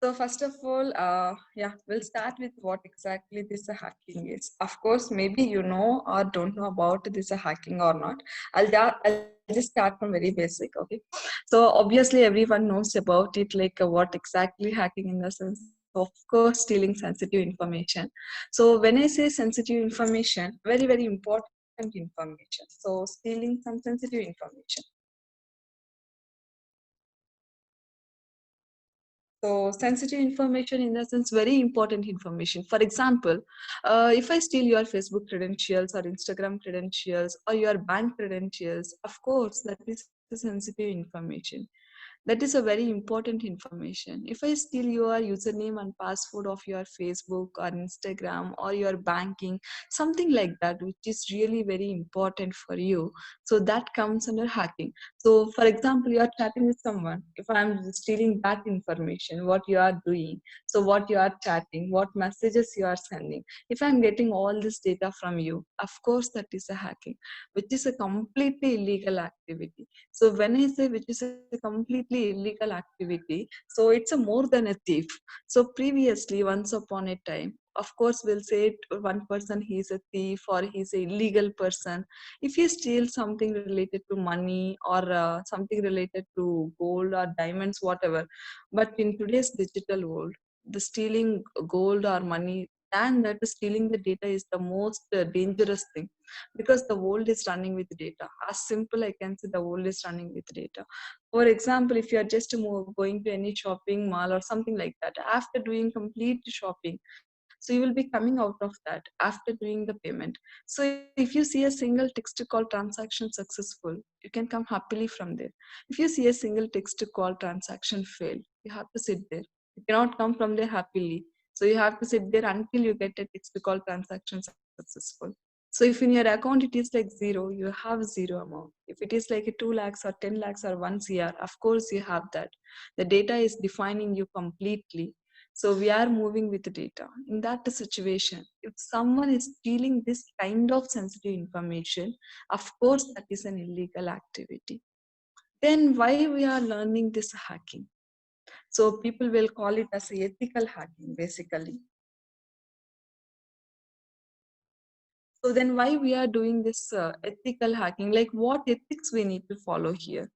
So first of all, yeah, we'll start with what exactly this hacking is. Of course, maybe you know or don't know about this hacking or not. I'll just start from very basic, okay? So obviously everyone knows about it, like what exactly hacking in the sense of course stealing sensitive information. So when I say sensitive information, very, very important information. So stealing some sensitive information. So sensitive information in the sense very important information. For example, if I steal your Facebook credentials or Instagram credentials or your bank credentials, of course that is a sensitive information. That is a very important information. If I steal your username and password of your Facebook or Instagram or your banking, something like that, which is really very important for you, so that comes under hacking. So, for example, you are chatting with someone. If I'm stealing that information, what you are doing, so what you are chatting, what messages you are sending, if I'm getting all this data from you, of course, that is a hacking, which is a completely illegal activity. So when I say which is a completely illegal activity, so it's a more than a thief. So previously, once upon a time, of course, we'll say one person he's a thief or he's a illegal person. If he steals something related to money or something related to gold or diamonds, whatever. But in today's digital world, the stealing gold or money and that stealing the data is the most dangerous thing because the world is running with data. As simple I can say the world is running with data. For example, if you are just going to any shopping mall or something like that, after doing complete shopping, so you will be coming out of that after doing the payment. So if you see a single text call transaction successful, you can come happily from there. If you see a single text call transaction fail, you have to sit there. You cannot come from there happily. So you have to sit there until you get a text call transaction successful. So if in your account it is like zero, you have zero amount. If it is like a 2 lakhs or 10 lakhs or 1 CR, of course you have that. The data is defining you completely. So we are moving with the data. In that situation, if someone is stealing this kind of sensitive information, of course that is an illegal activity. Then why we are learning this hacking? So people will call it as ethical hacking, basically. So then why we are doing this ethical hacking? Like what ethics we need to follow here?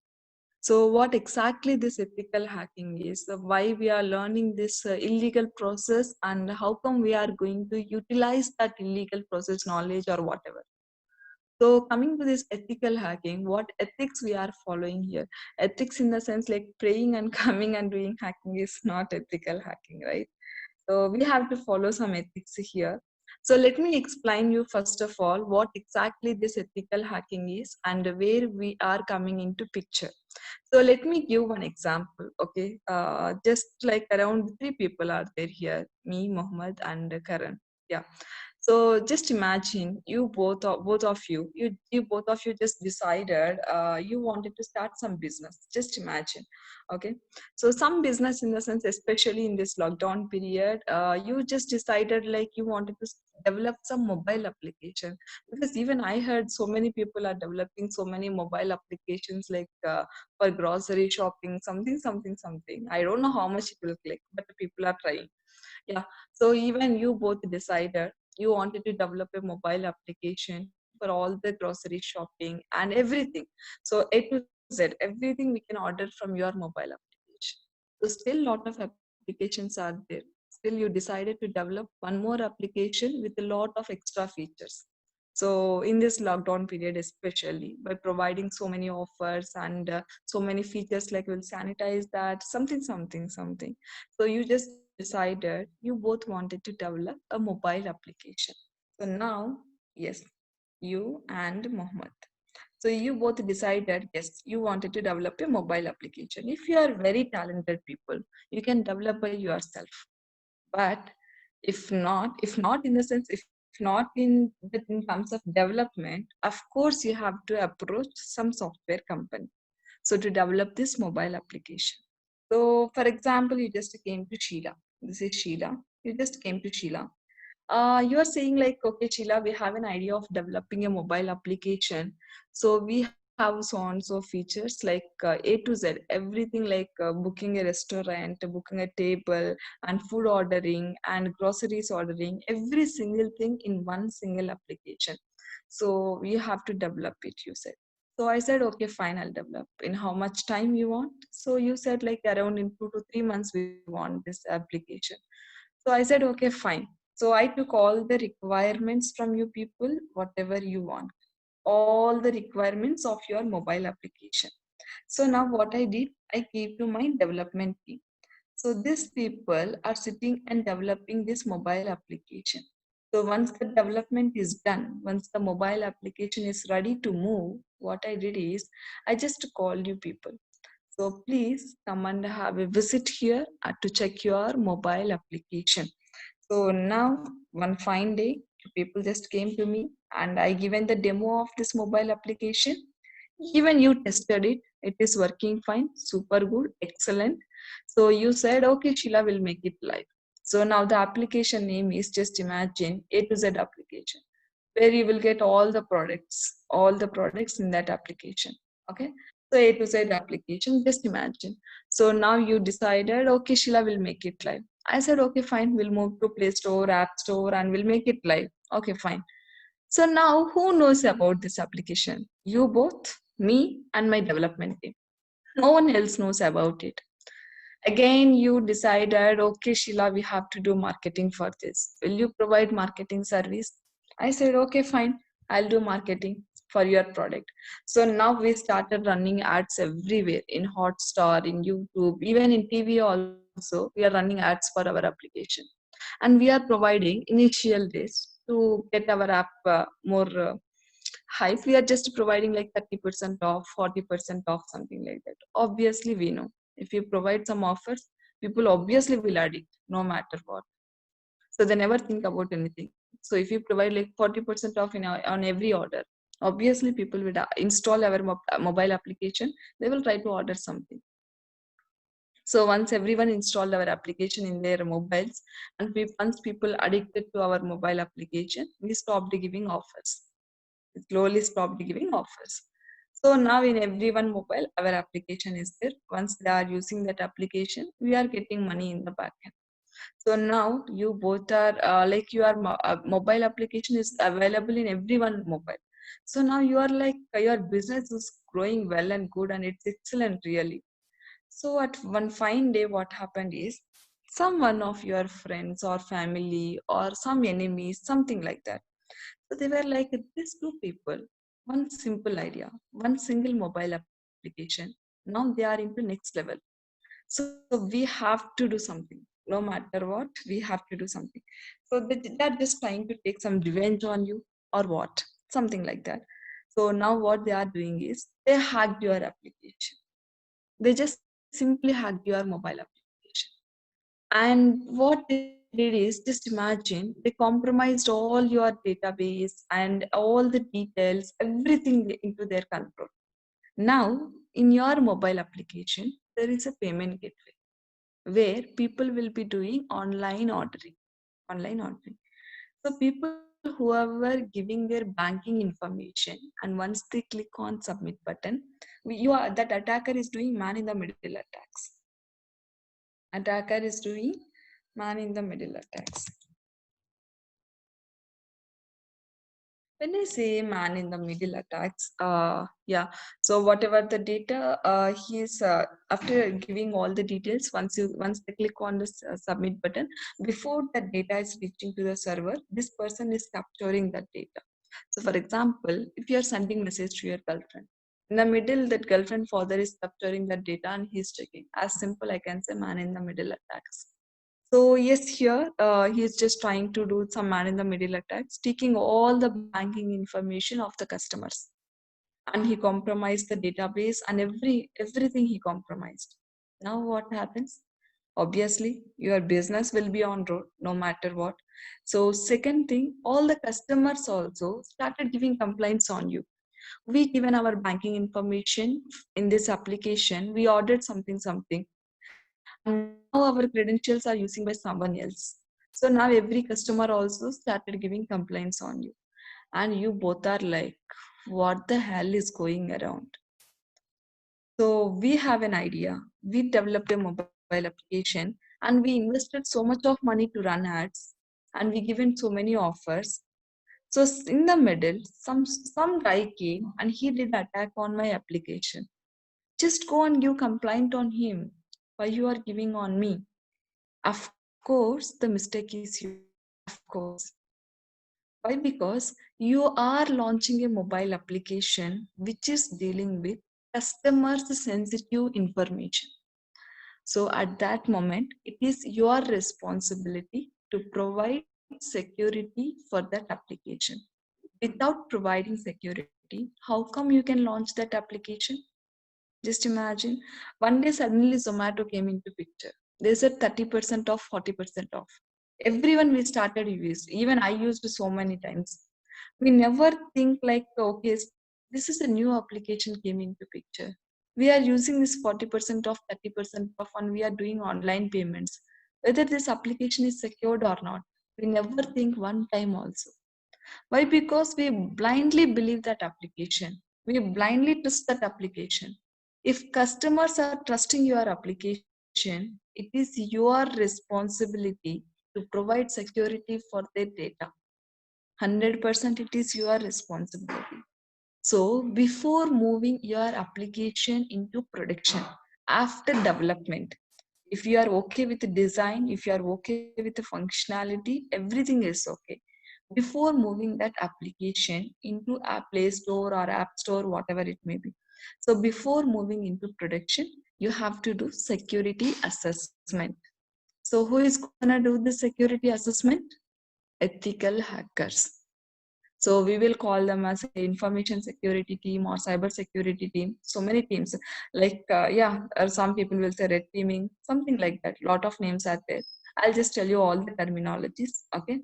So what exactly this ethical hacking is, why we are learning this illegal process and how come we are going to utilize that illegal process knowledge or whatever. So coming to this ethical hacking, what ethics we are following here? Ethics in the sense like praying and coming and doing hacking is not ethical hacking, right? So we have to follow some ethics here. So let me explain you first of all what exactly this ethical hacking is and where we are coming into picture. So let me give one example. Okay, just like around three people are there here, me, Mohammed, and Karan. Yeah. So just imagine you both of you, you both of you just decided you wanted to start some business. Just imagine, okay. So some business in the sense, especially in this lockdown period, you just decided like you wanted to develop some mobile application because even I heard so many people are developing so many mobile applications like for grocery shopping, something. I don't know how much it will click, but people are trying. Yeah. So even you both decided you wanted to develop a mobile application for all the grocery shopping and everything. So A to Z, everything we can order from your mobile application. So still lot of applications are there. Still you decided to develop one more application with a lot of extra features. So in this lockdown period, especially by providing so many offers and so many features like we'll sanitize that, something. So you just decided you both wanted to develop a mobile application. So now, yes, you and Mohammed. So you both decided, yes, you wanted to develop a mobile application. If you are very talented people, you can develop by yourself. But if not in the sense, if not in terms of development, of course you have to approach some software company. So to develop this mobile application. So for example, you just came to Sheila. This is Sheila. You just came to Sheila. You are saying like, okay, Sheila, we have an idea of developing a mobile application. So we have have so on so features like A to Z, everything like booking a restaurant, booking a table, and food ordering and groceries ordering, every single thing in one single application. So you have to develop it, you said. So I said, okay, fine, I'll develop. In how much time you want? So you said like around in 2 to 3 months we want this application. So I said, okay, fine. So I took all the requirements from you people, whatever you want, all the requirements of your mobile application. So now what I did, I gave to my development team. So these people are sitting and developing this mobile application. So once the development is done, once the mobile application is ready to move, what I did is I just called you people. So please come and have a visit here to check your mobile application. So now one fine day, people just came to me and I given the demo of this mobile application. Even you tested it. It is working fine, super good, excellent. So you said, okay, Sheila will make it live. So now the application name is, just imagine, A to Z application, where you will get all the products in that application. Okay. So A to Z application, just imagine. So now you decided, okay, Sheila will make it live. I said, okay, fine, we'll move to Play Store, App Store, and we'll make it live. Okay, fine. So now who knows about this application? You both, me, and my development team. No one else knows about it. Again, you decided, okay, Sheila, we have to do marketing for this. Will you provide marketing service? I said, okay, fine, I'll do marketing for your product. So now we started running ads everywhere in Hotstar, in YouTube, even in TV also. We are running ads for our application. And we are providing initial days to get our app more hype. We are just providing like 30% off, 40% off, something like that. Obviously, we know if you provide some offers, people obviously will addict no matter what. So they never think about anything. So if you provide like 40% off on every order, obviously people will install our mobile application. They will try to order something. So once everyone installed our application in their mobiles, and once people addicted to our mobile application, we stopped giving offers. We slowly stopped giving offers. So now in everyone mobile, our application is there. Once they are using that application, we are getting money in the backend. So now you both are like your mobile application is available in everyone mobile. So now you are like your business is growing well and good, and it's excellent really. So at one fine day, what happened is some one of your friends or family or some enemies, something like that. So they were like, these two people, one simple idea, one single mobile application. Now they are into next level. So we have to do something. No matter what, we have to do something. So they're just trying to take some revenge on you or what, something like that. So now what they are doing is they hacked your application. They just simply hacked your mobile application. And what they did is, just imagine, they compromised all your database and all the details, everything into their control. Now, in your mobile application, there is a payment gateway where people will be doing online ordering. Online ordering. So people whoever giving their banking information, and once they click on submit button, that attacker is doing man in the middle attacks. Attacker is doing man in the middle attacks. When I say man in the middle attacks, yeah. So whatever the data, he's after giving all the details. Once they click on this submit button, before that data is reaching to the server, this person is capturing that data. So for example, if you are sending message to your girlfriend, in the middle, that girlfriend father is capturing that data and he's checking. As simple, I can say man in the middle attacks. So yes, here he's just trying to do some man in the middle attacks, taking all the banking information of the customers, and he compromised the database and everything he compromised. Now what happens? Obviously, your business will be on road no matter what. So second thing, all the customers also started giving complaints on you. We given our banking information in this application. We ordered something, and now our credentials are using by someone else. So now every customer also started giving complaints on you, and you both are like, what the hell is going around. So we have an idea. We developed a mobile application and we invested so much of money to run ads and we given so many offers. So in the middle, some guy came and he did attack on my application. Just go and give complaint on him. Why you are giving on me? Of course, the mistake is yours. Of course. Why? Because you are launching a mobile application which is dealing with customers' sensitive information. So at that moment, it is your responsibility to provide security for that application. Without providing security, how come you can launch that application? Just imagine one day suddenly Zomato came into picture. They said 30% off, 40% off. Everyone we started use. Even I used so many times. We never think like, okay, this is a new application came into picture. We are using this 40% off, 30% off, and we are doing online payments. Whether this application is secured or not, we never think one time also. Why? Because we blindly believe that application. We blindly trust that application. If customers are trusting your application, it is your responsibility to provide security for their data. 100% it is your responsibility. So before moving your application into production, after development, if you are okay with the design, if you are okay with the functionality, everything is okay. Before moving that application into a Play Store or App Store, whatever it may be. So before moving into production, you have to do security assessment. So who is gonna do the security assessment? Ethical hackers. So we will call them as an information security team or cyber security team. So many teams, like some people will say red teaming, something like that. Lot of names are there. I'll just tell you all the terminologies. Okay.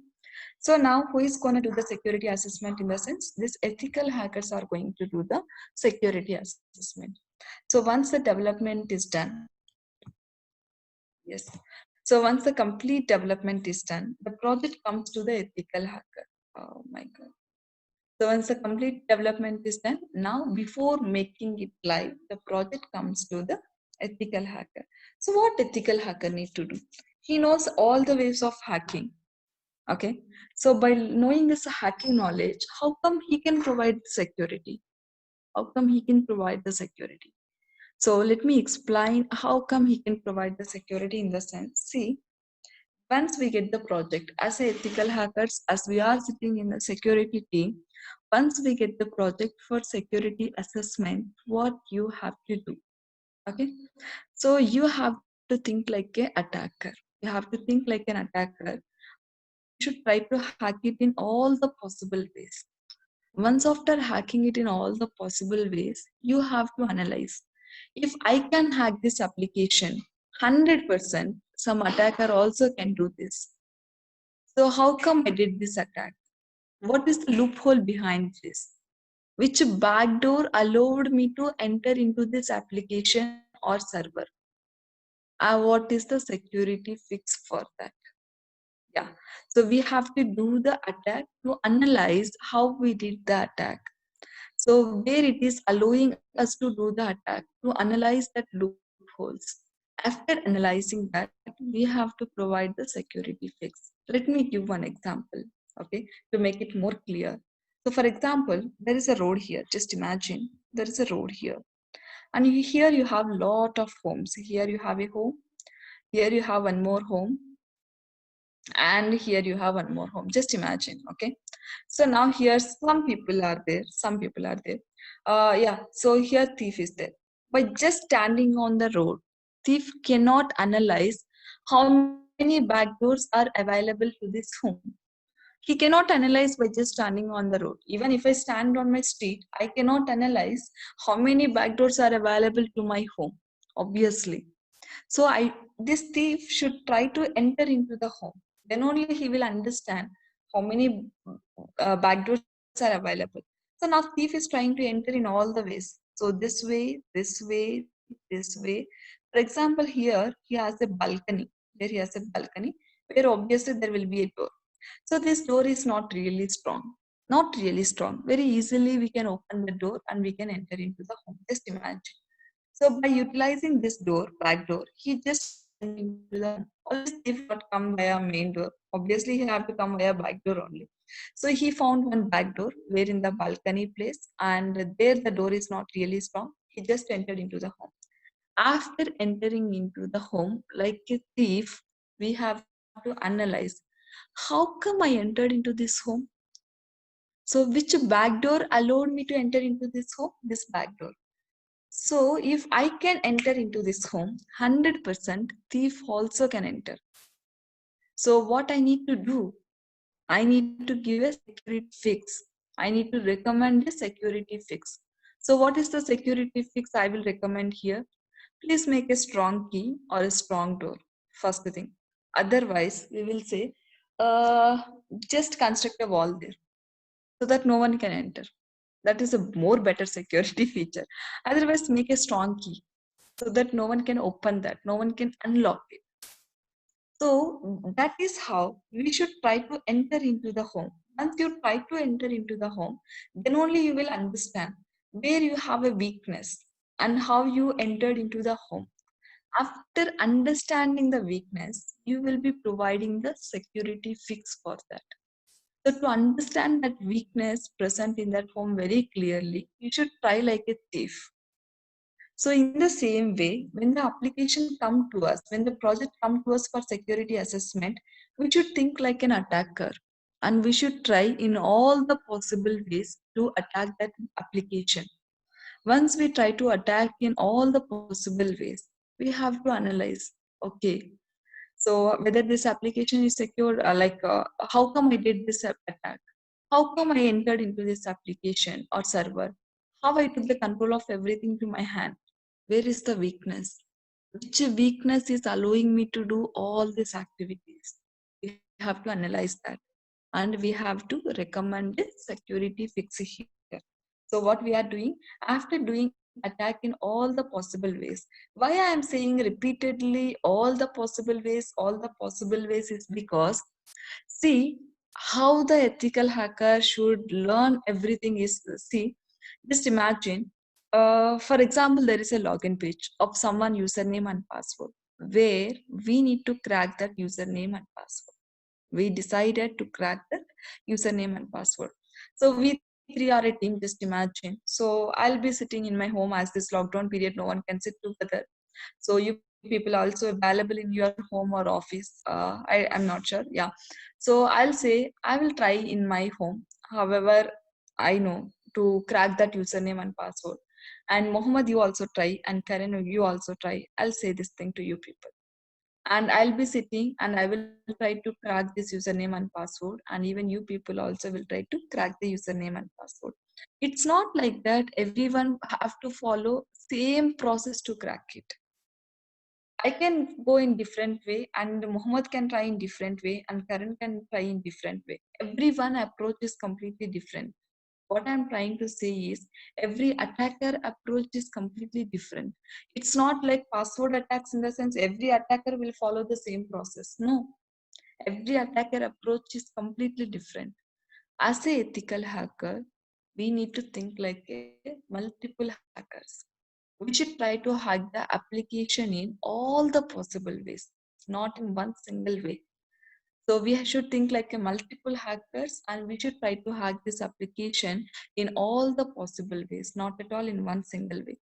So now who is going to do the security assessment in the sense? These ethical hackers are going to do the security assessment. So once the development is done, yes. So once the complete development is done, the project comes to the ethical hacker. Oh my God. So once the complete development is done, now before making it live, the project comes to the ethical hacker. So what ethical hacker need to do? He knows all the ways of hacking. Okay. So by knowing this hacking knowledge, how come he can provide security? How come he can provide the security? So let me explain how come he can provide the security in the sense. See, once we get the project as ethical hackers, as we are sitting in the security team, once we get the project for security assessment, what you have to do? Okay, so you have to think like a attacker. You have to think like an attacker. You should try to hack it in all the possible ways. Once after hacking it in all the possible ways, you have to analyze. If I can hack this application, 100%, some attacker also can do this. So how come I did this attack? What is the loophole behind this? Which backdoor allowed me to enter into this application or server? What is the security fix for that? Yeah. So we have to do the attack to analyze how we did the attack. So where it is allowing us to do the attack, to analyze that loopholes. After analyzing that, we have to provide the security fix. Let me give one example, okay, to make it more clear. So for example, there is a road here. Just imagine there is a road here. And here you have lot of homes. Here you have a home. Here you have one more home. And here you have one more home. Just imagine, okay? So now here some people are there. Some people are there. So here thief is there. By just standing on the road, thief cannot analyze how many backdoors are available to this home. He cannot analyze by just standing on the road. Even if I stand on my street, I cannot analyze how many backdoors are available to my home, obviously. So this thief should try to enter into the home. Then only he will understand how many backdoors are available. So now thief is trying to enter in all the ways. So this way, this way, this way. For example, here he has a balcony. There he has a balcony where obviously there will be a door. So this door is not really strong. Not really strong. Very easily we can open the door and we can enter into the home. Just imagine. So by utilizing this door, back door, he just went into the home. Always thief not come via main door. Obviously, he have to come via back door only. So he found one back door where in the balcony place, and there the door is not really strong. He just entered into the home. After entering into the home, like a thief, we have to analyze how come I entered into this home. So which back door allowed me to enter into this home? This back door. So if I can enter into this home, 100% thief also can enter. So what I need to do? I need to give a security fix. I need to recommend a security fix. So what is the security fix I will recommend here? Please make a strong key or a strong door. First thing. Otherwise, we will say, uh, just construct a wall there so that no one can enter. That is a more better security feature. Otherwise, make a strong key so that no one can open that, no one can unlock it. So that is how we should try to enter into the home. Once you try to enter into the home, then only you will understand where you have a weakness and how you entered into the home. After understanding the weakness, you will be providing the security fix for that. So to understand that weakness present in that home very clearly, you should try like a thief. So in the same way, when the application come to us, when the project come to us for security assessment, we should think like an attacker and we should try in all the possible ways to attack that application. Once we try to attack in all the possible ways, we have to analyze, okay, so whether this application is secure, how come I did this attack? How come I entered into this application or server? How I took the control of everything to my hand? Where is the weakness? Which weakness is allowing me to do all these activities? We have to analyze that. And we have to recommend a security fix here. So what we are doing, after doing attack in all the possible ways, why I am saying repeatedly all the possible ways is because, see, how the ethical hacker should learn everything is, see, just imagine, for example, there is a login page of someone username and password where we need to crack that username and password. We decided to crack that username and password. So we three are a team, just imagine. So I'll be sitting in my home as this lockdown period, no one can sit together. So you people are also available in your home or office. I'm not sure. Yeah. So I'll say I will try in my home. However, I know to crack that username and password. And Mohammed, you also try, and Karen, you also try. I'll say this thing to you people, and I'll be sitting and I will try to crack this username and password, and even you people also will try to crack the username and password. It's not like that everyone have to follow same process to crack it. I can go in different way and Muhammad can try in different way and Karan can try in different way. Everyone approach is completely different. What I'm trying to say is every attacker approach is completely different. It's not like password attacks in the sense every attacker will follow the same process. No, every attacker approach is completely different. As a ethical hacker, we need to think like a multiple hackers. We should try to hack the application in all the possible ways, not in one single way. So we should think like a multiple hackers and we should try to hack this application in all the possible ways, not at all in one single way.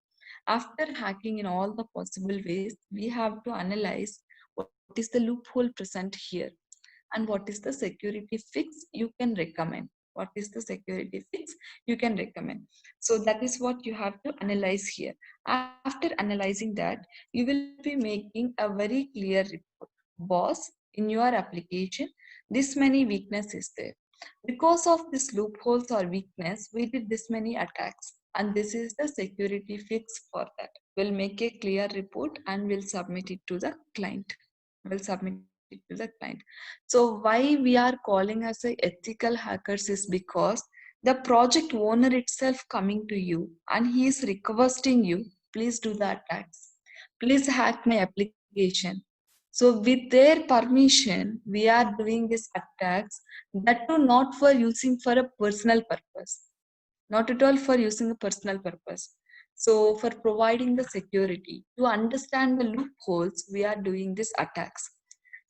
After hacking in all the possible ways, we have to analyze what is the loophole present here and what is the security fix you can recommend. What is the security fix you can recommend? So that is what you have to analyze here. After analyzing that, you will be making a very clear report. Boss, in your application, this many weakness is there. Because of this loopholes or weakness, we did this many attacks. And this is the security fix for that. We'll make a clear report and we'll submit it to the client. We'll submit it to the client. So why we are calling us a ethical hackers is because the project owner itself coming to you and he is requesting you, please do the attacks. Please hack my application. So with their permission, we are doing these attacks, that too not for using for a personal purpose, not at all for using a personal purpose. So for providing the security, to understand the loopholes, we are doing these attacks.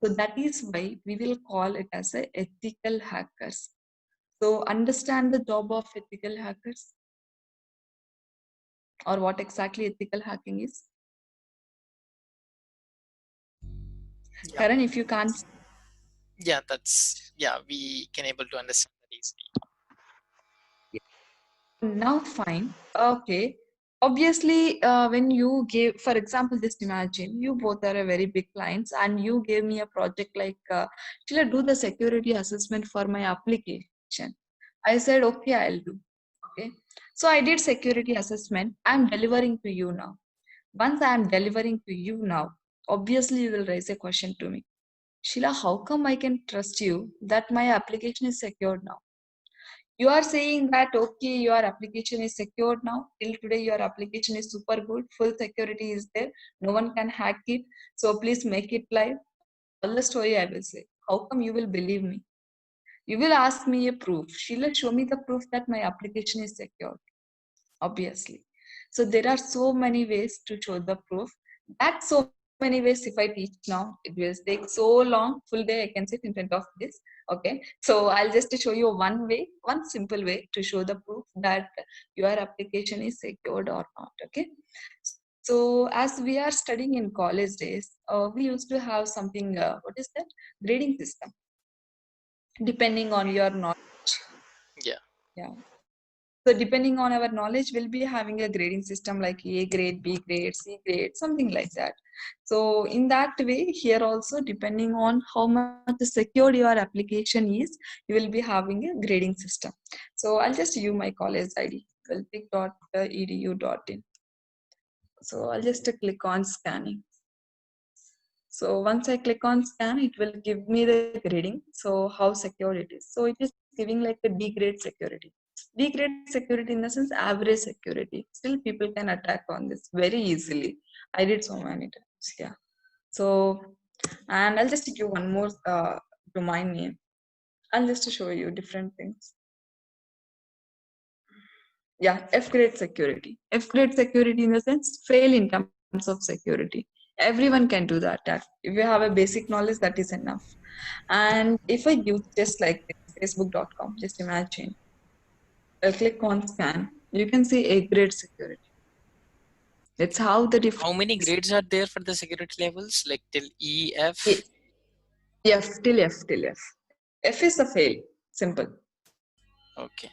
So that is why we will call it as a ethical hackers. So understand the job of ethical hackers, or what exactly ethical hacking is. Yeah, Karan, if you can't. yeah, we can able to understand that easily. Now, fine. Okay. Obviously, when you gave, for example, just imagine you both are a very big clients and you gave me a project like, shall I do the security assessment for my application? I said, okay, I'll do. Okay. So I did security assessment. I'm delivering to you now. Once I am delivering to you now, obviously you will raise a question to me. Sheila, how come I can trust you that my application is secured now? You are saying that okay, your application is secured now. Till today your application is super good, full security is there, no one can hack it, so please make it live. All the story I will say. How come you will believe me? You will ask me a proof. Sheila, show me the proof that my application is secured. Obviously, so there are so many ways to show the proof. That so many ways, if I teach now, it will take so long, full day I can sit in front of this. Okay, so I'll just show you one way, one simple way to show the proof that your application is secured or not. Okay, so as we are studying in college days, we used to have something, what is that, grading system, depending on your knowledge. Yeah. Yeah. So depending on our knowledge, we'll be having a grading system like A grade, B grade, C grade, something like that. So in that way, here also, depending on how much secured your application is, you will be having a grading system. So I'll just use my college ID, velpic.edu.in. So I'll just click on scanning. So once I click on scan, it will give me the grading. So how secure it is. So it is giving like a D grade security. D grade security in the sense average security. Still people can attack on this very easily. I did so many times. Yeah. So, and I'll just give one more domain name. I'll just show you different things. Yeah, F grade security. F grade security in the sense fail in terms of security. Everyone can do the attack. If you have a basic knowledge, that is enough. And if I use just like facebook.com, just imagine, I'll click on scan, you can see A grade security. That's how the How many difference. grades are there for the security levels? Like till E, E- F? F till F. F is a fail. Simple. Okay.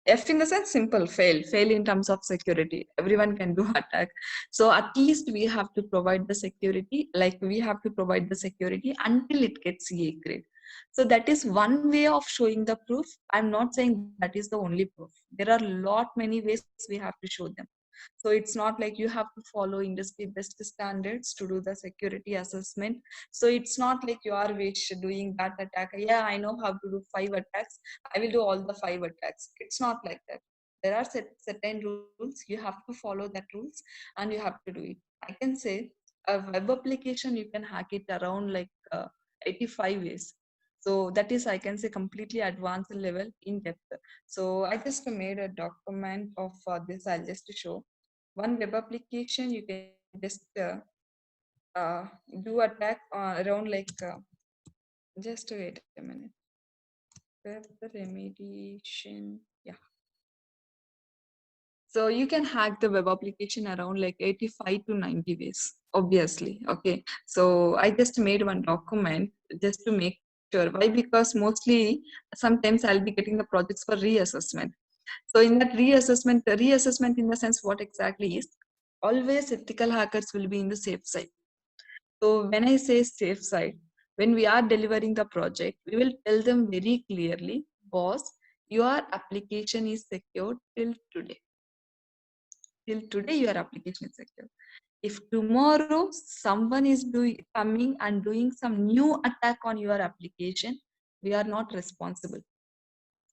F in the sense simple, fail in terms of security. Everyone can do attack. So at least we have to provide the security, like we have to provide the security until it gets A grade. So that is one way of showing the proof. I'm not saying that is the only proof. There are lot many ways we have to show them. So it's not like you have to follow industry best standards to do the security assessment. So it's not like you are wish doing that attack. Yeah, I know how to do 5 attacks. I will do all the 5 attacks. It's not like that. There are certain rules. You have to follow that rules and you have to do it. I can say a web application, you can hack it around like 85 ways. So that is, I can say, completely advanced level in depth. So I just made a document of this. I'll just show one web application. You can just uh, do attack around like just wait a minute. Web remediation. Yeah. So you can hack the web application around like 85 to 90 ways, obviously. Okay. So I just made one document just to make sure. Why? Because mostly sometimes I'll be getting the projects for reassessment. So in that reassessment in the sense what exactly is, always ethical hackers will be in the safe side. So when I say safe side, when we are delivering the project, we will tell them very clearly, boss, your application is secured till today. Till today, your application is secure. If tomorrow someone is coming and doing some new attack on your application, we are not responsible.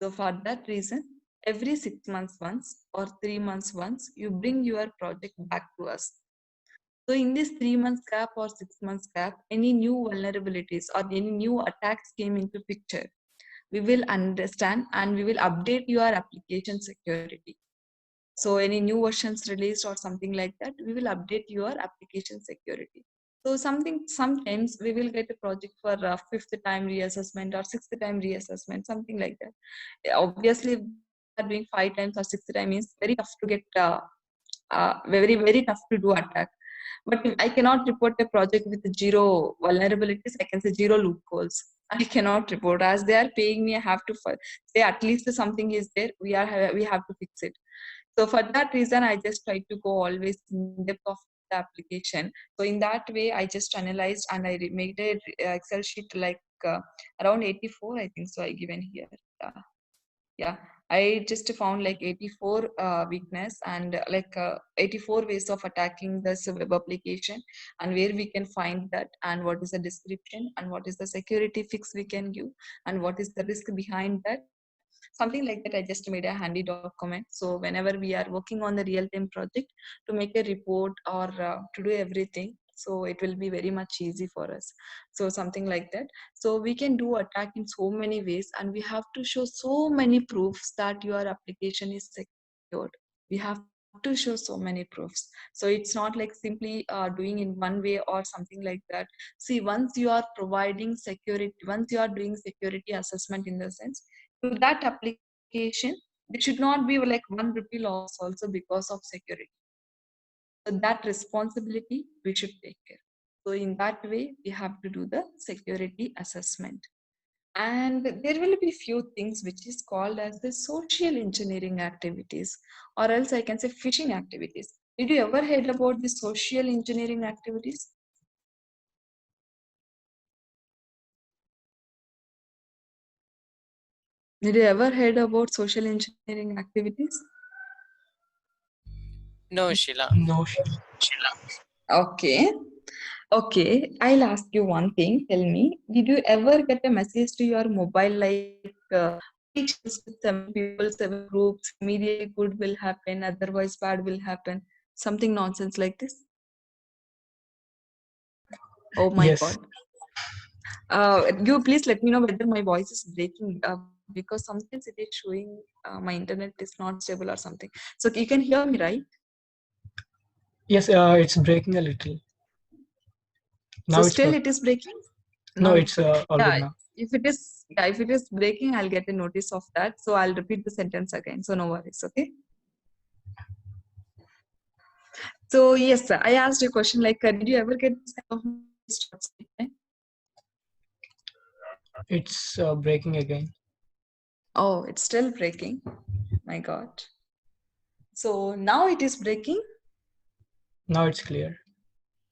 So for that reason, every 6 months once or 3 months once, you bring your project back to us. So in this 3 months gap or 6 months gap, any new vulnerabilities or any new attacks came into picture, we will understand and we will update your application security. So any new versions released or something like that, we will update your application security. So sometimes we will get a project for fifth time reassessment or sixth time reassessment, something like that. Obviously, if we are doing 5 times or sixth time means very tough to get, very tough to do attack. But I cannot report a project with zero vulnerabilities. I can say zero loopholes. I cannot report as they are paying me. I have to say at least something is there. We have to fix it. So for that reason, I just try to go always in depth of the application. So in that way, I just analyzed and I made a Excel sheet like around 84, I think. So I given here. Yeah, I just found like 84 weakness and 84 ways of attacking this web application, and where we can find that, and what is the description, and what is the security fix we can give, and what is the risk behind that. Something like that. I just made a handy document. So whenever we are working on the real-time project, to make a report or to do everything, so it will be very much easy for us. So something like that. So we can do attack in so many ways, and we have to show so many proofs that your application is secured. We have to show so many proofs. So it's not like simply doing in one way or something like that. See, once you are providing security, once you are doing security assessment in the sense, to that application, there should not be like 1 rupee loss also because of security. So that responsibility we should take care. So in that way, we have to do the security assessment. And there will be few things which is called as the social engineering activities, or else I can say phishing activities. Did you ever heard about the social engineering activities? Did you ever heard about social engineering activities? No, Sheila. No, Sheila. Okay. Okay, I'll ask you one thing. Tell me, did you ever get a message to your mobile like, please share this with 7 people, 7 groups, immediately good will happen, otherwise bad will happen? Something nonsense like this? Oh my Yes. God. You please let me know whether my voice is breaking, because sometimes it is showing my internet is not stable or something. So you can hear me, right? Yes, it's breaking a little. So Now it's still good. it is breaking? No, Now it's it's good. all good Yeah, now. if it is breaking, I'll get a notice of that. So I'll repeat the sentence again. So no worries, okay? So yes, sir, I asked you a question like, did you ever get this kind of message to WhatsApp? It's breaking again. Oh, it's still breaking. My God. So now it is breaking. Now it's clear.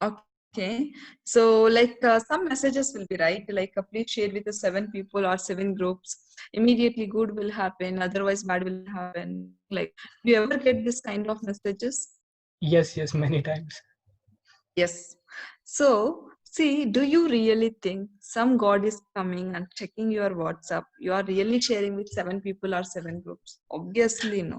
Okay. So like some messages will be right, like please share with the 7 people or 7 groups. Immediately good will happen, otherwise bad will happen. Like, do you ever get this kind of messages? Yes, many times. Yes. So, see, do you really think some God is coming and checking your WhatsApp? You are really sharing with 7 people or 7 groups? Obviously, no.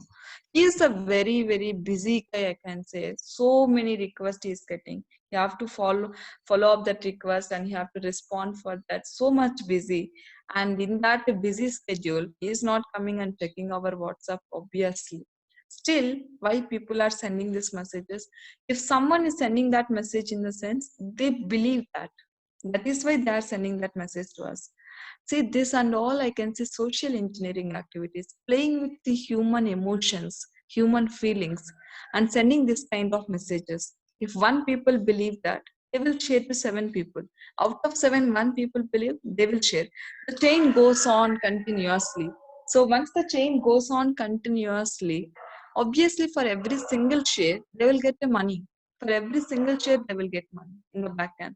He is a very, very busy guy, I can say. So many requests he is getting. You have to follow up that request and you have to respond for that. So much busy. And in that busy schedule, he is not coming and checking our WhatsApp, obviously. Still, why people are sending these messages? If someone is sending that message in the sense they believe that is why they are sending that message to us. See, this and all I can say social engineering activities, playing with the human emotions, human feelings, and sending this kind of messages. If 1 people believe that, they will share to 7 people. Out of 7, 1 people believe, they will share. The chain goes on continuously. So once the chain goes on continuously, obviously for every single share they will get the money. For every single share they will get money in the back end.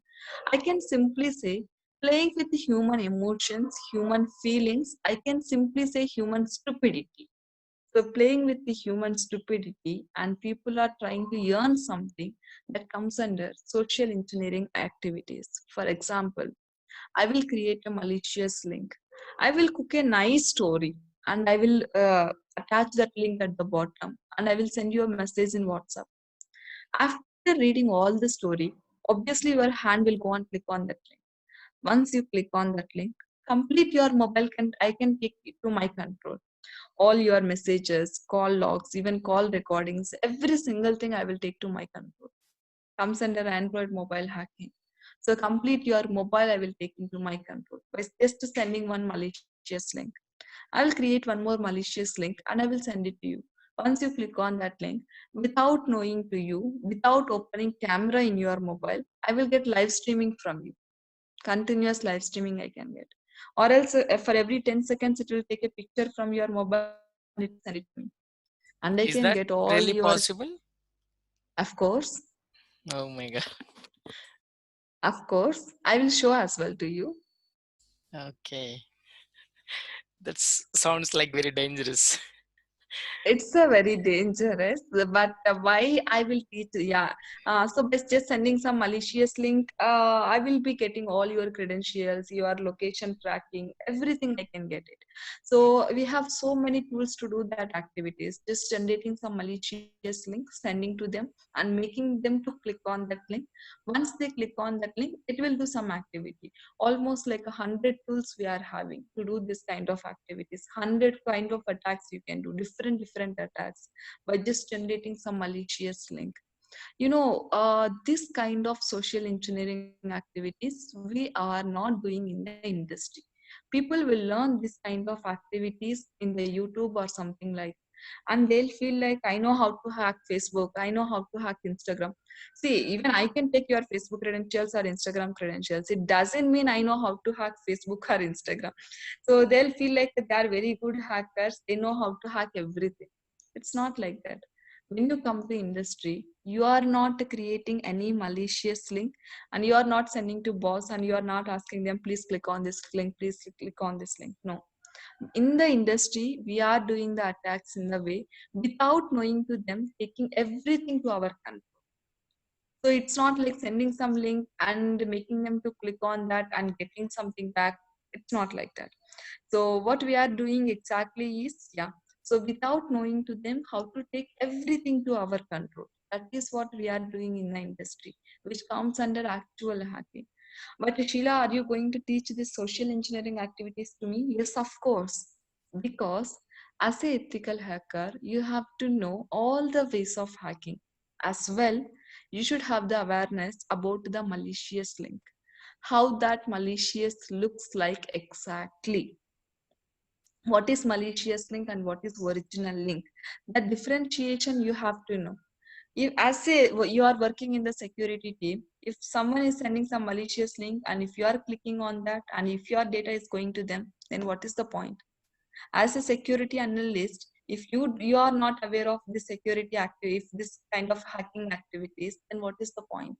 I can simply say, playing with the human emotions, human feelings, I can simply say human stupidity. So playing with the human stupidity, and people are trying to earn something, that comes under social engineering activities. For example, I will create a malicious link. I will cook a nice story and I will attach that link at the bottom and I will send you a message in WhatsApp. After after reading all the story, obviously your hand will go and click on that link. Once you click on that link, complete your mobile I can take it to my control. All your messages, call logs, even call recordings, every single thing I will take to my control. Comes under Android mobile hacking. So complete your mobile I will take into my control by just sending one malicious link. I will create one more malicious link and I will send it to you. Once you click on that link, without knowing to you, without opening camera in your mobile, I will get live streaming from you. Continuous live streaming I can get. Or else for every 10 seconds, it will take a picture from your mobile and it will send it to me. And I Is can that get all really your, possible? of course, Oh my God. I will show as well to you. Okay. That sounds like very dangerous. It's a very dangerous, but why I will teach, yeah. So by just sending some malicious link, I will be getting all your credentials, your location tracking, everything I can get it. So we have so many tools to do that activities, just generating some malicious link, sending to them and making them to click on that link. Once they click on that link, it will do some activity. Almost like 100 tools we are having to do this kind of activities. 100 kind of attacks you can do, different attacks by just generating some malicious link. This kind of social engineering activities we are not doing in the industry. People will learn this kind of activities in the YouTube or something like, and they'll feel like, I know how to hack Facebook, I know how to hack Instagram. See, even I can take your Facebook credentials or Instagram credentials. It doesn't mean I know how to hack Facebook or Instagram. So they'll feel like they are very good hackers, they know how to hack everything. It's not like that. When you come to industry, you are not creating any malicious link and you are not sending to boss and you are not asking them, please click on this link, please click on this link. No. In the industry, we are doing the attacks in the way without knowing to them, taking everything to our control. So it's not like sending some link and making them to click on that and getting something back. It's not like that. So what we are doing exactly is, yeah. So without knowing to them how to take everything to our control. That is what we are doing in the industry, which comes under actual hacking. But Sheila, are you going to teach this social engineering activities to me? Yes, of course. Because as a ethical hacker, you have to know all the ways of hacking. As well, you should have the awareness about the malicious link, how that malicious looks like exactly. What is malicious link and what is original link? That differentiation you have to know. If, as a you are working in the security team, if someone is sending some malicious link and if you are clicking on that and if your data is going to them, then what is the point? As a security analyst, if you are not aware of the security if this kind of hacking activities, then what is the point?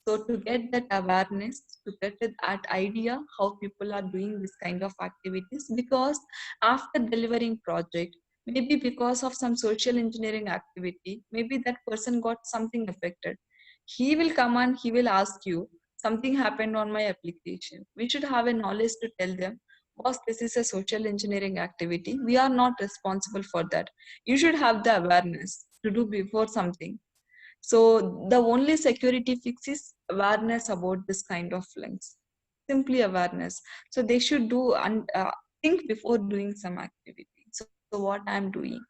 So to get that awareness, to get that idea how people are doing this kind of activities, because after delivering project, maybe because of some social engineering activity, maybe that person got something affected. He will come and he will ask you, something happened on my application. We should have a knowledge to tell them, boss, this is a social engineering activity. We are not responsible for that. You should have the awareness to do before something. So the only security fix is awareness about this kind of links. Simply awareness. So they should do and think before doing some activity. So what I'm doing,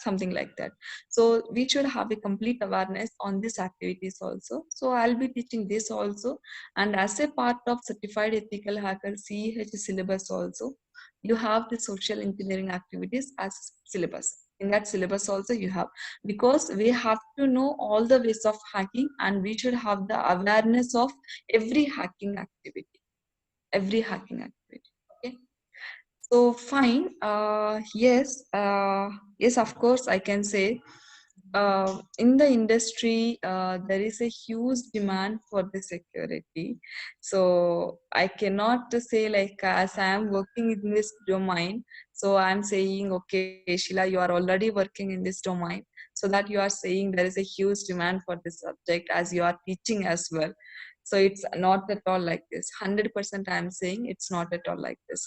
something like that. So we should have a complete awareness on these activities also. So I'll be teaching this also. And as a part of Certified Ethical Hacker CEH syllabus also, you have the social engineering activities as syllabus. In that syllabus also you have, because we have to know all the ways of hacking and we should have the awareness of every hacking activity. Every hacking activity. Okay. So fine. Yes, of course, I can say in the industry, there is a huge demand for the security. So I cannot say like as I am working in this domain, so I'm saying, okay, Sheila, you are already working in this domain, so that you are saying there is a huge demand for this subject as you are teaching as well. So it's not at all like this. 100% I'm saying it's not at all like this.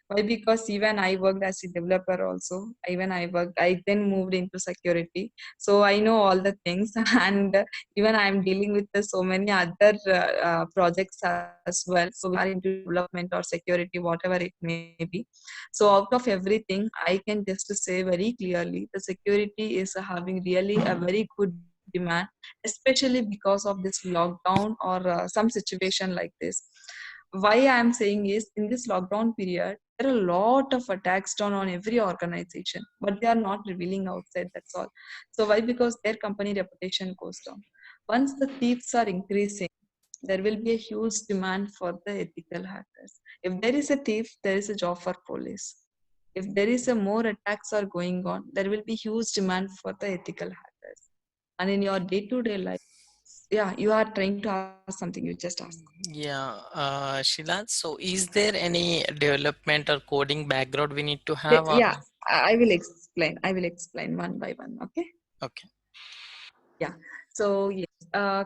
Why? Because even I worked as a developer also. Even I then moved into security. So I know all the things, and even I'm dealing with so many other projects as well. So we are into development or security, whatever it may be. So out of everything, I can just say very clearly, the security is having really a very good demand, especially because of this lockdown or some situation like this. Why I'm saying is, in this lockdown period, there are a lot of attacks done on every organization, but they are not revealing outside. That's all. So why? Because their company reputation goes down. Once the thieves are increasing, there will be a huge demand for the ethical hackers. If there is a thief, there is a job for police. If there is a more attacks are going on, there will be huge demand for the ethical hackers. And in your day-to-day life, yeah, you are trying to ask something. You just ask. Yeah, Sheila, so is there any development or coding background we need to The- have or yeah, I will explain. I will explain one by one. Okay. okay? Yeah. So yes,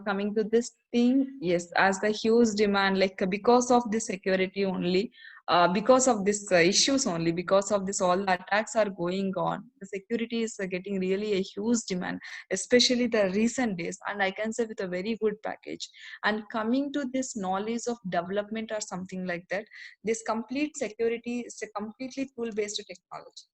coming to this thing, yes, as the huge demand, like because of the security only, because of this issues only, because of this, all the attacks are going on. The security is getting really a huge demand, especially the recent days, and I can say with a very good package. And coming to this knowledge of development or something like that, this complete security is a completely tool-based technology,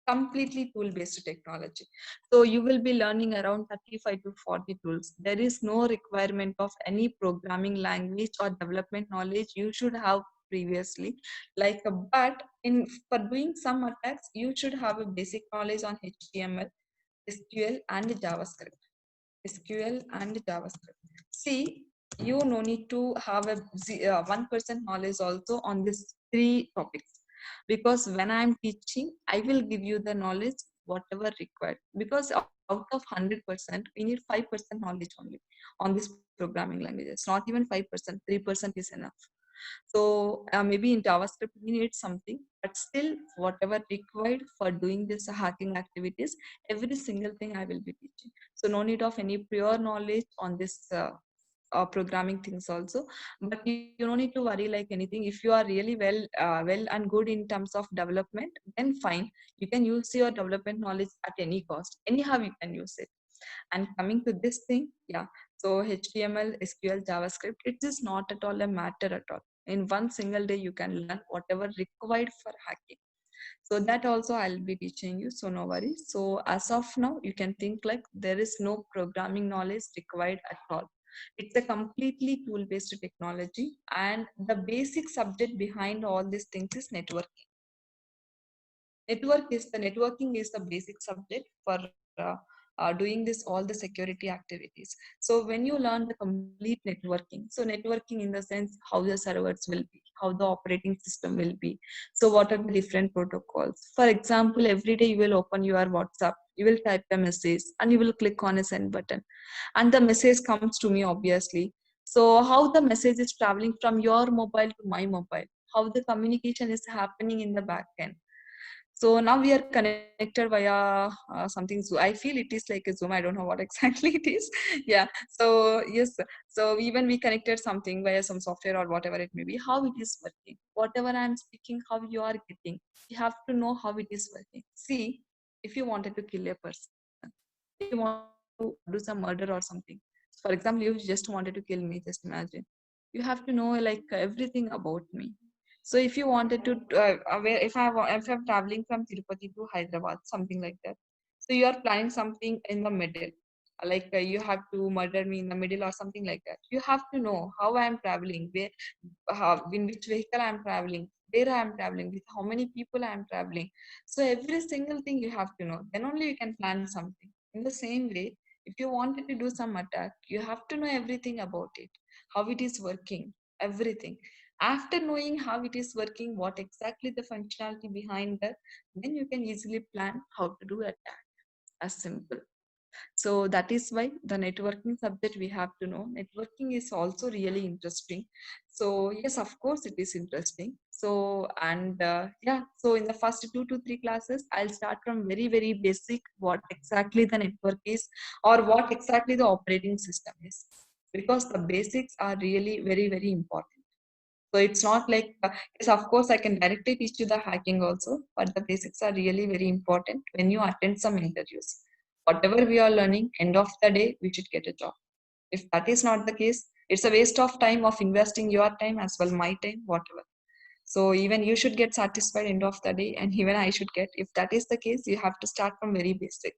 completely tool based technology. So you will be learning around 35 to 40 tools. There is no requirement of any programming language or development knowledge you should have previously, like but in for doing some attacks you should have a basic knowledge on HTML, SQL and JavaScript. SQL and JavaScript. See, you no need to have a 1% knowledge also on these three topics, because when I'm teaching, I will give you the knowledge whatever required. Because out of 100%, we need 5% knowledge only on these programming languages. Not even 5%, 3% is enough. So maybe in JavaScript we need something, but still whatever required for doing this hacking activities, every single thing I will be teaching. So no need of any prior knowledge on this programming things also. But you don't need to worry like anything. If you are really well and good in terms of development, then fine. You can use your development knowledge at any cost. Anyhow, you can use it. And coming to this thing, yeah. So HTML, SQL, JavaScript, it is not at all a matter at all. In one single day, you can learn whatever required for hacking. So that also I'll be teaching you. So no worries. So as of now, you can think like there is no programming knowledge required at all. It's a completely tool-based technology, and the basic subject behind all these things is networking. Networking is the basic subject for doing this all the security activities. So when you learn the complete networking, so networking in the sense how the servers will be, how the operating system will be, so what are the different protocols. For example, every day you will open your WhatsApp, you will type a message and you will click on a send button, and the message comes to me obviously. So how the message is traveling from your mobile to my mobile, how the communication is happening in the back end. So now we are connected via something Zoom. I feel it is like a Zoom. I don't know what exactly it is. Yeah. So yes. So even we connected something via some software or whatever it may be. How it is working? Whatever I'm speaking, how you are getting. You have to know how it is working. See, if you wanted to kill a person, if you want to do some murder or something. For example, you just wanted to kill me. Just imagine. You have to know like everything about me. So if you wanted to, if I'm traveling from Tirupati to Hyderabad, something like that. So you are planning something in the middle, like you have to murder me in the middle or something like that. You have to know how I am traveling, where, in which vehicle I am traveling, where I am traveling, with how many people I am traveling. So every single thing you have to know. Then only you can plan something. In the same way, if you wanted to do some attack, you have to know everything about it, how it is working, everything. After knowing how it is working, what exactly the functionality behind that, then you can easily plan how to do attack. As simple. So that is why the networking subject we have to know. Networking is also really interesting. So yes, of course it is interesting. So and yeah, so in the first 2 to 3 classes, I'll start from very basic what exactly the network is or what exactly the operating system is, because the basics are really very important. So it's not like, yes, of course, I can directly teach you the hacking also, but the basics are really very important when you attend some interviews. Whatever we are learning, end of the day, we should get a job. If that is not the case, it's a waste of time of investing your time as well, my time, whatever. So even you should get satisfied end of the day, and even I should get. If that is the case, you have to start from very basic.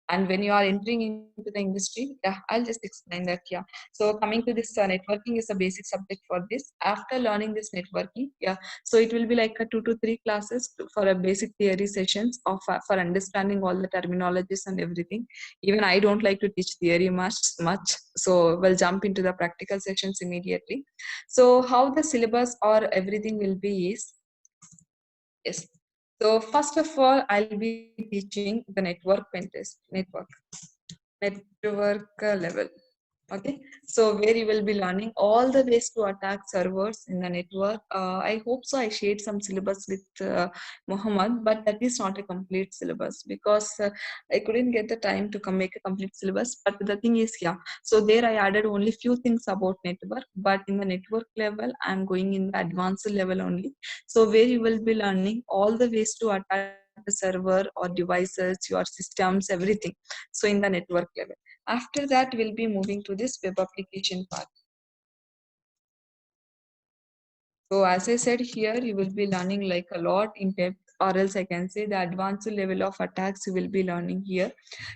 And when you are entering into the industry, yeah, I'll just explain that. Yeah, so coming to this, networking is a basic subject for this. After learning this networking, yeah, so it will be like a 2 to 3 classes for a basic theory sessions of for understanding all the terminologies and everything. Even I don't like to teach theory much, so we'll jump into the practical sessions immediately. So how the syllabus or everything will be is, yes, so first of all, I'll be teaching the network pen test, network level. Okay, so where you will be learning all the ways to attack servers in the network. I hope so. I shared some syllabus with Muhammad, but that is not a complete syllabus because I couldn't get the time to come make a complete syllabus. But the thing is, yeah, so there I added only few things about network, but in the network level, I'm going in the advanced level only. So where you will be learning all the ways to attack the server or devices, your systems, everything. So in the network level. After that, we'll be moving to this web application part. So as I said here, you will be learning like a lot in depth, or else I can say the advanced level of attacks you will be learning here.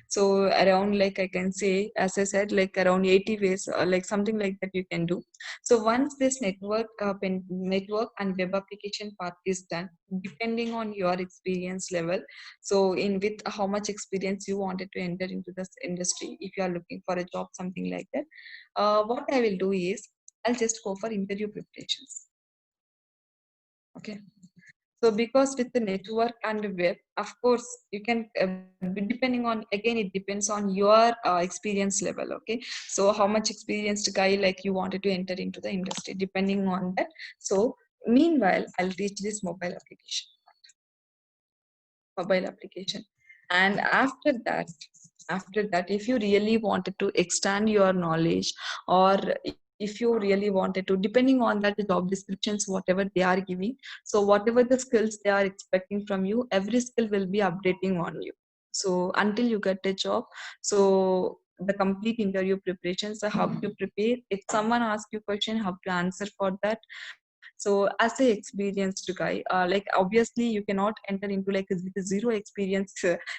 So around, like I can say, as I said, like around 80 ways, or like something like that you can do. So once this network and web application part is done, depending on your experience level, so in with how much experience you wanted to enter into this industry, if you are looking for a job, something like that, what I will do is I'll just go for interview preparations. Okay. So because with the network and the web, of course, you can, depending on, again, it depends on your experience level. Okay. So how much experienced guy like you wanted to enter into the industry, depending on that. So meanwhile, I'll teach this mobile application. And after that, if you really wanted to extend your knowledge, or if you really wanted to, depending on that the job descriptions, whatever they are giving, so whatever the skills they are expecting from you, every skill will be updating on you. So until you get a job, so the complete interview preparations, how to prepare, if someone asks you question, how to answer for that. So as a experienced guy, like obviously you cannot enter into like with zero experience.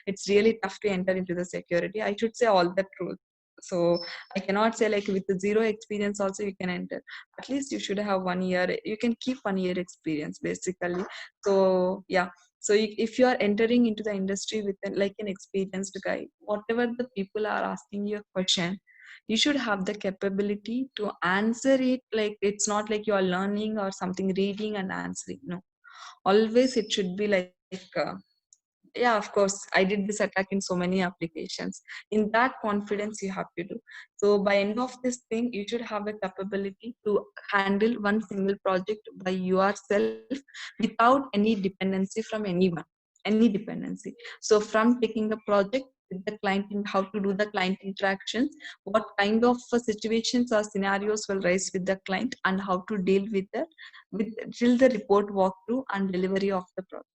It's really tough to enter into the security. I should say all the truth. So I cannot say like with the zero experience also you can enter. At least you should have 1 year. You can keep 1 year experience basically. So yeah. So if you are entering into the industry with like an experienced guy, whatever the people are asking you a question, you should have the capability to answer it. Like it's not like you are learning or something, reading and answering. No, always it should be like, yeah, of course, I did this attack in so many applications. In that confidence you have to do. So by end of this thing, you should have a capability to handle one single project by yourself without any dependency from anyone, any dependency. So from taking the project with the client and how to do the client interactions, what kind of situations or scenarios will rise with the client, and how to deal with that, with till the report walkthrough and delivery of the project.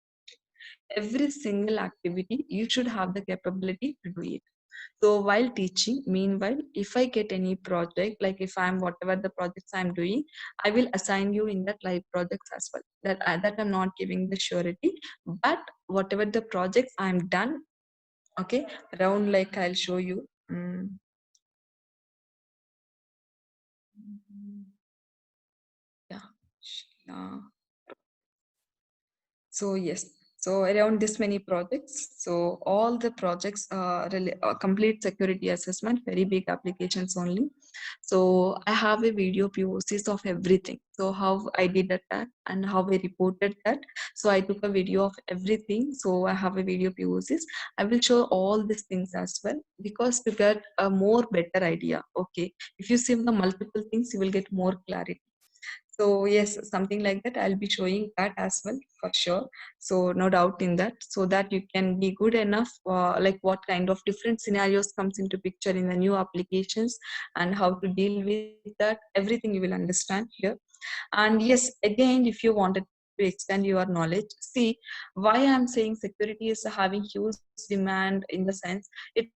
Every single activity you should have the capability to do it. So while teaching, meanwhile, if I get any project, like if I'm whatever the projects I'm doing, I will assign you in that live projects as well. That I'm not giving the surety, but whatever the projects I'm done, okay, around like I'll show you. Yeah. Yeah. So yes, so around this many projects. So all the projects complete security assessment, very big applications only. So I have a video POCs of everything. So how I did attack and how I reported that. So I took a video of everything. So I have a video POCs. I will show all these things as well, because to get a more better idea. Okay, if you see the multiple things, you will get more clarity. So yes, something like that. I'll be showing that as well for sure. So no doubt in that, so that you can be good enough, like what kind of different scenarios comes into picture in the new applications and how to deal with that. Everything you will understand here. And yes, again, if you wanted to extend your knowledge, see why I'm saying security is having huge demand in the sense it's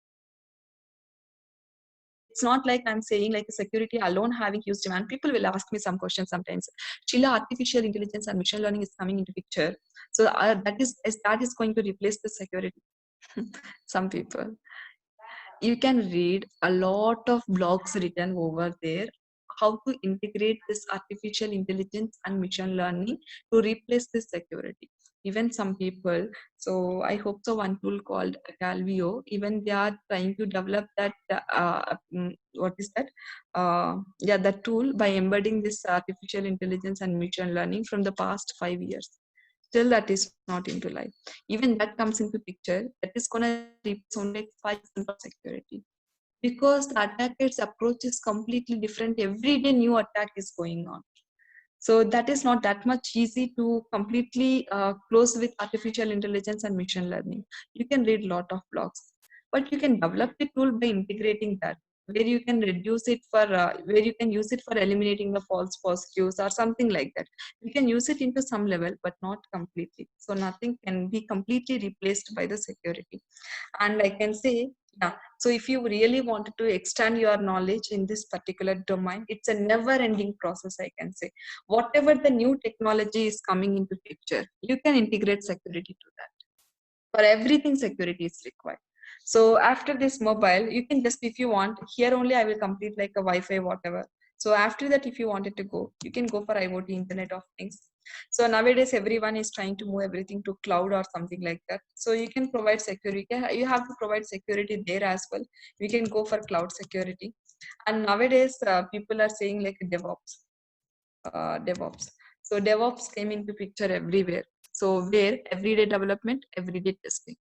not like I'm saying like security alone having huge demand. People will ask me some questions sometimes. Sheila, artificial intelligence and mission learning is coming into picture. So that is going to replace the security. Some people, you can read a lot of blogs written over there how to integrate this artificial intelligence and machine learning to replace this security. Even some people, so I hope so one tool called Calvio, even they are trying to develop that what is that yeah, that tool by embedding this artificial intelligence and machine learning from the past 5 years. Still that is not into life. Even that comes into picture, that is gonna replace only like 5% of security, because the attacker's approach is completely different. Every day new attack is going on. So that is not that much easy to completely close with artificial intelligence and machine learning. You can read a lot of blogs, but you can develop the tool by integrating that, where you can reduce it for, where you can use it for eliminating the false positives or something like that. You can use it into some level, but not completely. So nothing can be completely replaced by the security. And I can say, yeah, so if you really wanted to extend your knowledge in this particular domain, it's a never ending process, I can say. Whatever the new technology is coming into picture, you can integrate security to that. For everything, security is required. So after this mobile, you can just, if you want, here only I will complete like a Wi-Fi, whatever. So after that, if you wanted to go, you can go for IoT, Internet of Things. So nowadays everyone is trying to move everything to cloud or something like that. So you can provide security. You have to provide security there as well. We can go for cloud security. And nowadays people are saying like DevOps. So DevOps came into picture everywhere. So where everyday development, everyday testing.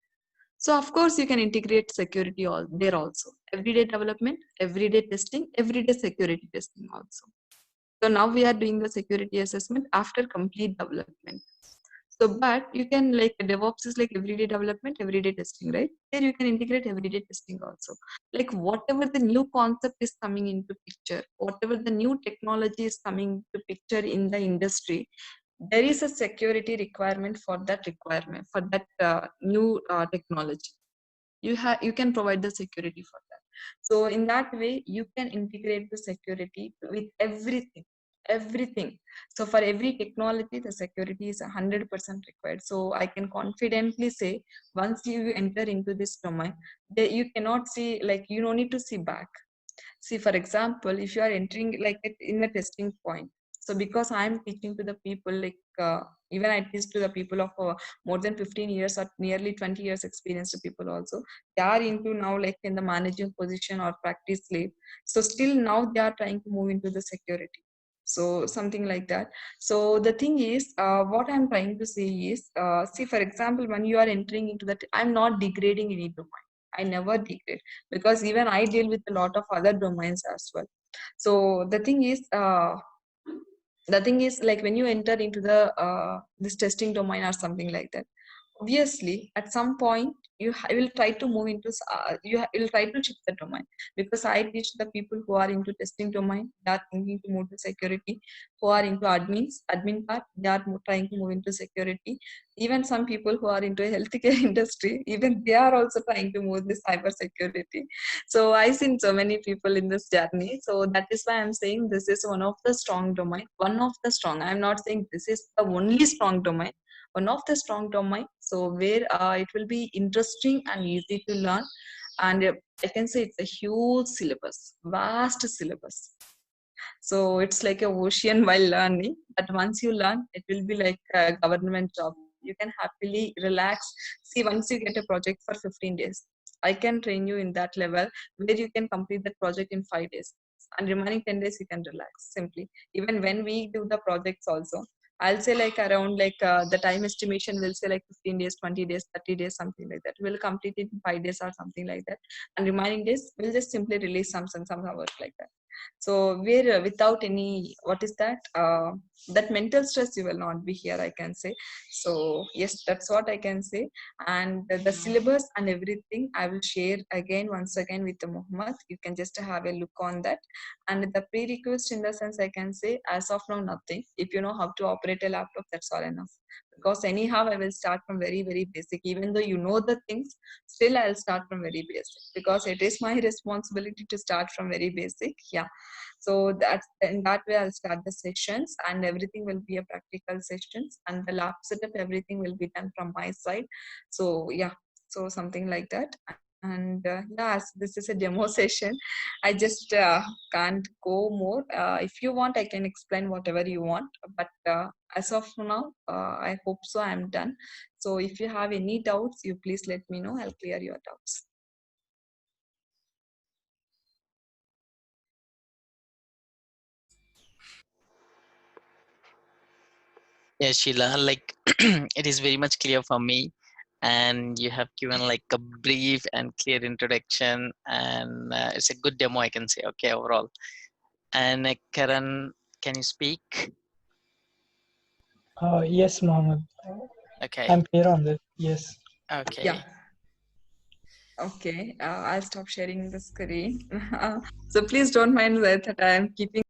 So of course you can integrate security all there also. Everyday development, everyday testing, everyday security testing also. So now we are doing the security assessment after complete development. So, but you can like DevOps is like everyday development, everyday testing, right? There you can integrate everyday testing also. Like whatever the new concept is coming into picture, whatever the new technology is coming to picture in the industry, there is a security requirement for that requirement for that new technology. You can provide the security for that. So in that way, you can integrate the security with everything. So for every technology, the security is 100% required. So I can confidently say, once you enter into this domain, you cannot see, like you don't need to see back. See, for example, if you are entering like in a testing point, so because I'm teaching to the people, like even I teach to the people of more than 15 years or nearly 20 years experience to people also, they are into now like in the managing position or practice lead. So still now they are trying to move into the security. So something like that. So the thing is, what I'm trying to say is, see, for example, when you are entering into that, I'm not degrading any domain. I never degrade, because even I deal with a lot of other domains as well. So the thing is like when you enter into the this testing domain or something like that, obviously at some point will try to move into will try to shift the domain, because I teach the people who are into testing domain, they are thinking to move to security. Who are into admin part, they are trying to move into security. Even some people who are into healthcare industry, even they are also trying to move to cyber security. So I've seen so many people in this journey. So that is why I'm saying this is one of the strong domain, one of the strong, I'm not saying this is the only strong domain, one of the strong domain. So where it will be interesting and easy to learn. And I can say it's a huge syllabus, vast syllabus. So it's like a ocean while learning, but once you learn, it will be like a government job. You can happily relax. See, once you get a project for 15 days, I can train you in that level where you can complete that project in 5 days, and remaining 10 days you can relax simply. Even when we do the projects also, I'll say like around like the time estimation will say like 15 days, 20 days, 30 days, something like that. We'll complete it in 5 days or something like that. And remaining days, we'll just simply release some hours like that. So where without any, what is that? That mental stress, you will not be here, I can say. So yes, that's what I can say. And the syllabus and everything I will share again once again with the Muhammad. You can just have a look on that. And the prerequisite, in the sense, I can say as of now nothing. If you know how to operate a laptop, that's all enough. Because anyhow I will start from very very basic. Even though you know the things, still I'll start from very basic, because it is my responsibility to start from very basic. Yeah. So that's, in that way I'll start the sessions, and everything will be a practical sessions, and the lab setup, everything will be done from my side. So yeah, so something like that. And yeah, as this is a demo session, I just can't go more. If you want, I can explain whatever you want, but as of now, I hope so I'm done. So if you have any doubts, you please let me know. I'll clear your doubts. Yeah, Sheila, like it is very much clear for me, and you have given like a brief and clear introduction, and it's a good demo, I can say. Okay, overall. And Karan, can you speak? Yes, Mohammed. Okay, I'm clear on that. Yes. okay. Yeah. Okay. I'll stop sharing the screen. So please don't mind that I'm keeping